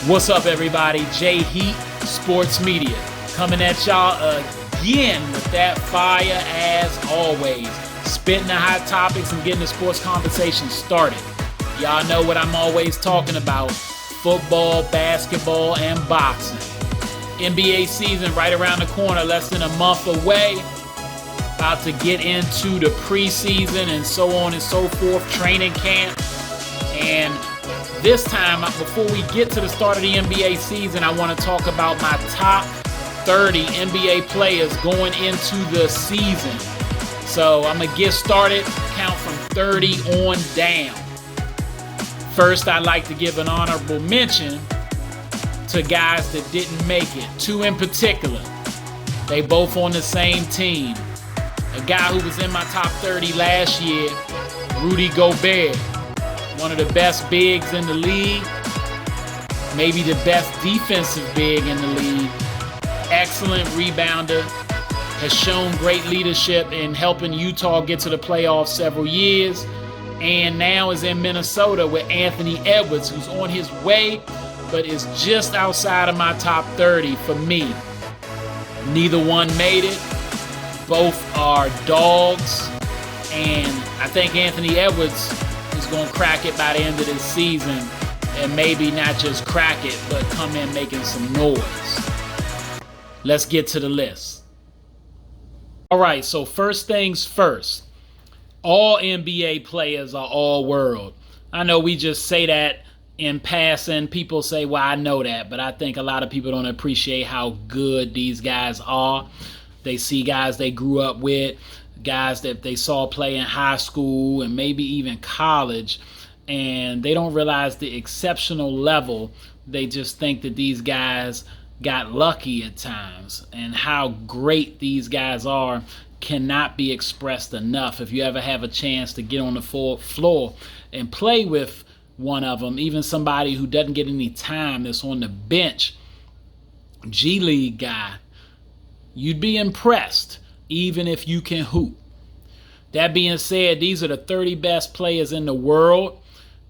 What's up, everybody? J Heat Sports Media coming at y'all again with that fire as always. Spitting the hot topics and getting the sports conversation started. Y'all know what I'm always talking about: football, basketball, and boxing. NBA season right around the corner, less than a month away. About to get into the preseason and so on and so forth, training camp. And this time, before we get to the start of the NBA season, I want to talk about my top 30 NBA players going into the season. So I'm going to get started, count from 30 on down. First, I'd like to give an honorable mention to guys that didn't make it. Two in particular. They both on the same team. A guy who was in my top 30 last year, Rudy Gobert. One of the best bigs in the league, maybe the best defensive big in the league. Excellent rebounder, has shown great leadership in helping Utah get to the playoffs several years, and now is in Minnesota with Anthony Edwards, who's on his way, but is just outside of my top 30 for me. Neither one made it. Both are dogs, and I think Anthony Edwards is going to crack it by the end of this season, and maybe not just crack it, but come in making some noise. Let's get to the list. All right, so first things first. All NBA players are all world. I know we just say that in passing. People say, well, I know that, but I think a lot of people don't appreciate how good these guys are. They see guys they grew up with, guys that they saw play in high school and maybe even college, and they don't realize the exceptional level. They just think that these guys got lucky at times, and how great these guys are cannot be expressed enough. If you ever have a chance to get on the floor and play with one of them, even somebody who doesn't get any time, that's on the bench, G League guy, you'd be impressed, even if you can hoop. That being said, these are the 30 best players in the world.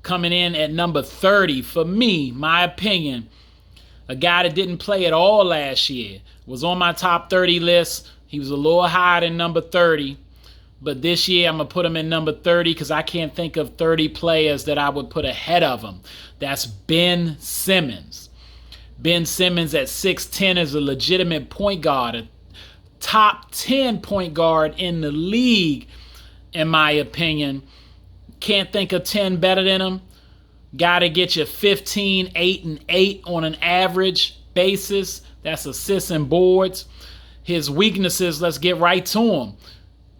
Coming in at number 30, for me, my opinion, a guy that didn't play at all last year, was on my top 30 list. He was a little higher than number 30. But this year, I'm going to put him in number 30 because I can't think of 30 players that I would put ahead of him. That's Ben Simmons. Ben Simmons at 6'10" is a legitimate point guard, a top 10 point guard in the league, in my opinion. Can't think of 10 better than him. Got to get you 15, 8, and 8 on an average basis. That's assists and boards. His weaknesses, let's get right to him.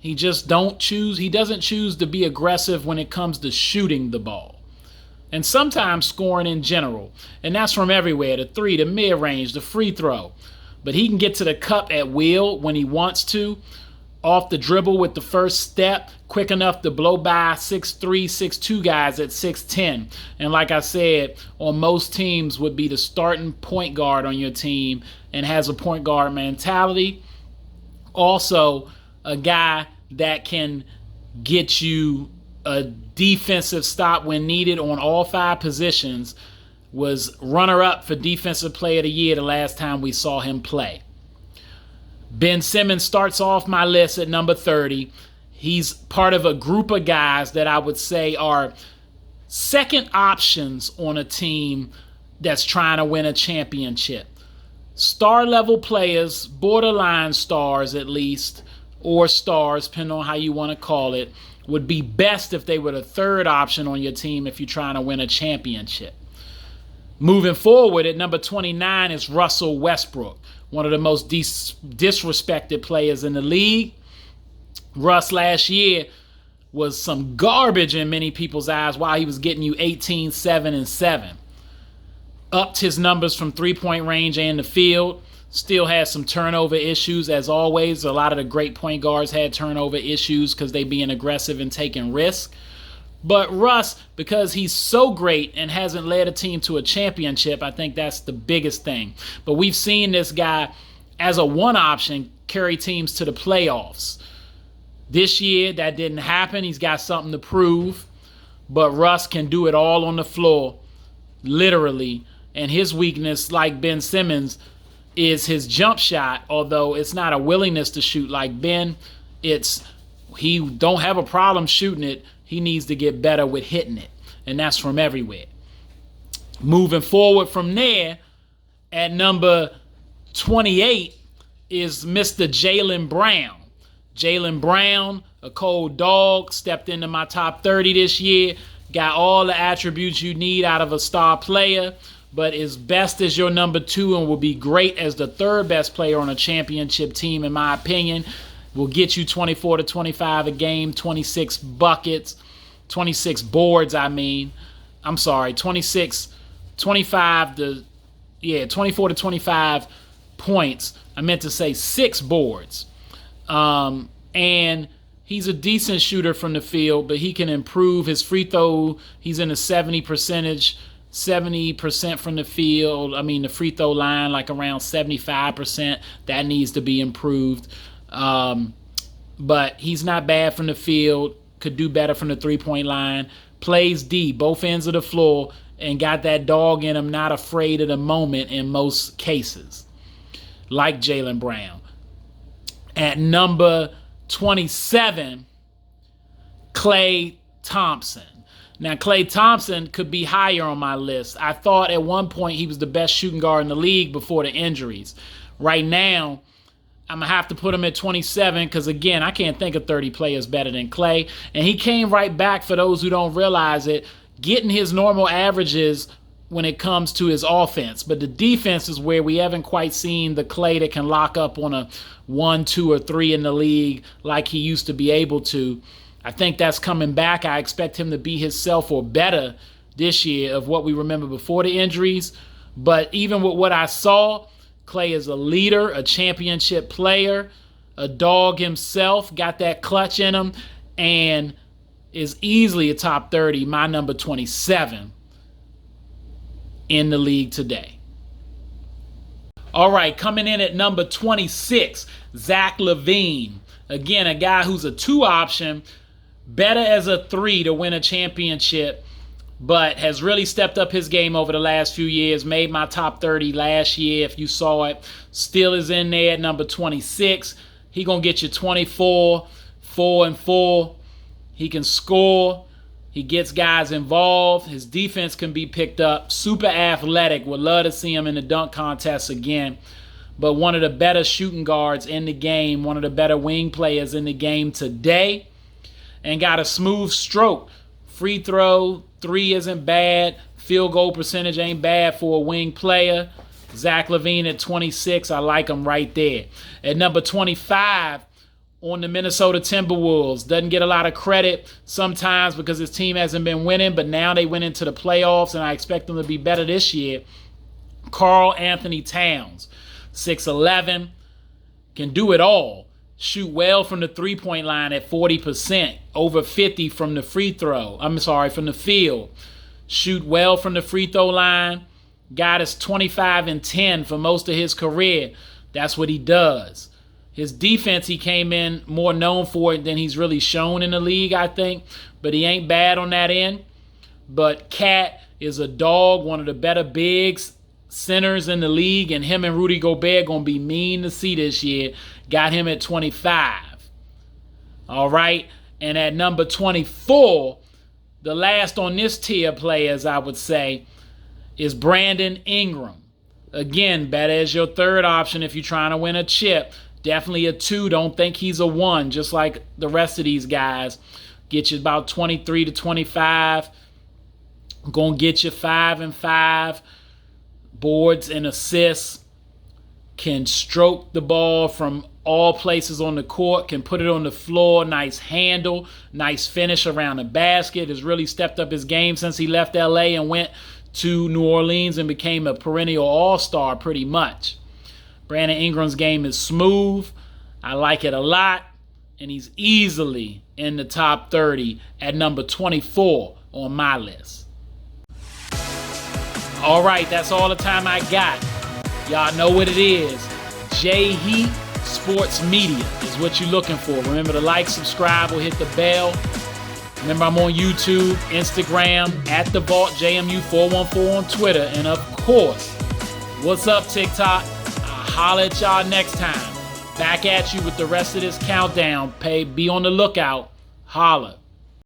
He doesn't choose to be aggressive when it comes to shooting the ball. And sometimes scoring in general. And that's from everywhere. The three, the mid-range, the free throw. But he can get to the cup at will when he wants to. Off the dribble with the first step. Quick enough to blow by 6'3", 6'2 guys at 6'10". And like I said, on most teams would be the starting point guard on your team and has a point guard mentality. Also, a guy that can get you a defensive stop when needed on all 5 positions. Was runner-up for Defensive Player of the Year the last time we saw him play. Ben Simmons starts off my list at number 30. He's part of a group of guys that I would say are second options on a team that's trying to win a championship. Star-level players, borderline stars at least, or stars, depending on how you want to call it, would be best if they were the third option on your team if you're trying to win a championship. Moving forward, at number 29 is Russell Westbrook, one of the most disrespected players in the league. Russ last year was some garbage in many people's eyes while he was getting you 18, 7, and 7. Upped his numbers from three-point range and the field. Still has some turnover issues, as always. A lot of the great point guards had turnover issues because they being aggressive and taking risks. But Russ, because he's so great and hasn't led a team to a championship, I think that's the biggest thing. But we've seen this guy, as a one option, carry teams to the playoffs. This year, that didn't happen. He's got something to prove. But Russ can do it all on the floor, literally, And his weakness, like Ben Simmons, is his jump shot, although it's not a willingness to shoot like Ben. He don't have a problem shooting it. He needs to get better with hitting it, and that's from everywhere. Moving forward from there, at number 28 is Mr. Jaylen Brown. Jaylen Brown, a cold dog, stepped into my top 30 this year, got all the attributes you need out of a star player, but is best as your number 2 and will be great as the 3rd best player on a championship team, in my opinion. Will get you 24 to 25 a game, 26 buckets, 26 boards, I'm sorry, 24 to 25 points. I meant to say 6 boards. And he's a decent shooter from the field, but he can improve his free throw. He's in a 70% from the field. The free throw line, like around 75%. That needs to be improved. But he's not bad from the field. Could do better from the 3-point line. Plays D, both ends of the floor, and got that dog in him, not afraid of the moment in most cases, like Jaylen Brown. At number 27, Klay Thompson. Now, Klay Thompson could be higher on my list. I thought at one point he was the best shooting guard in the league before the injuries. Right now, I'm going to have to put him at 27 because, again, I can't think of 30 players better than Klay. And he came right back, for those who don't realize it, getting his normal averages when it comes to his offense. But the defense is where we haven't quite seen the Klay that can lock up on a 1, 2, or 3 in the league like he used to be able to. I think that's coming back. I expect him to be himself or better this year of what we remember before the injuries. But even with what I saw, Klay is a leader, a championship player, a dog himself, got that clutch in him, and is easily a top 30, my number 27 in the league today. All right, coming in at number 26, Zach LaVine. Again, a guy who's a 2 option, better as a 3 to win a championship, but has really stepped up his game over the last few years. Made my top 30 last year, if you saw it. Still is in there at number 26. He going to get you 24, 4 and 4. He can score. He gets guys involved. His defense can be picked up. Super athletic. Would love to see him in the dunk contest again. But one of the better shooting guards in the game. One of the better wing players in the game today. And got a smooth stroke. Free throw, 3 isn't bad. Field goal percentage ain't bad for a wing player. Zach LaVine at 26. I like him right there. At number 25, on the Minnesota Timberwolves. Doesn't get a lot of credit sometimes because his team hasn't been winning, but now they went into the playoffs, and I expect them to be better this year. KarlAnthony Towns, 6'11", can do it all. Shoot well from the 3-point line at 40%, over 50 from the from the field. Shoot well from the free throw line. Got us 25 and 10 for most of his career. That's what he does. His defense, he came in more known for it than he's really shown in the league, I think. But he ain't bad on that end. But Cat is a dog, one of the better bigs, centers in the league. And him and Rudy Gobert going to be mean to see this year. Got him at 25. All right. And at number 24, the last on this tier players, I would say, is Brandon Ingram. Again, better as your 3rd option if you're trying to win a chip. Definitely a 2. Don't think he's a 1, just like the rest of these guys. Get you about 23 to 25. Gonna get you 5 and 5. Boards and assists. Can stroke the ball from all places on the court. Can put it on the floor. Nice handle. Nice finish around the basket. Has really stepped up his game since he left LA and went to New Orleans and became a perennial all-star pretty much. Brandon Ingram's game is smooth. I like it a lot. And he's easily in the top 30 at number 24 on my list. All right, that's all the time I got. Y'all know what it is. J-Heat Sports Media is what you're looking for. Remember to like, subscribe, or hit the bell. Remember, I'm on YouTube, Instagram, at The Vault JMU414 on Twitter, and of course, what's up, TikTok? I'll holler at y'all next time. Back at you with the rest of this countdown. Be on the lookout. Holla.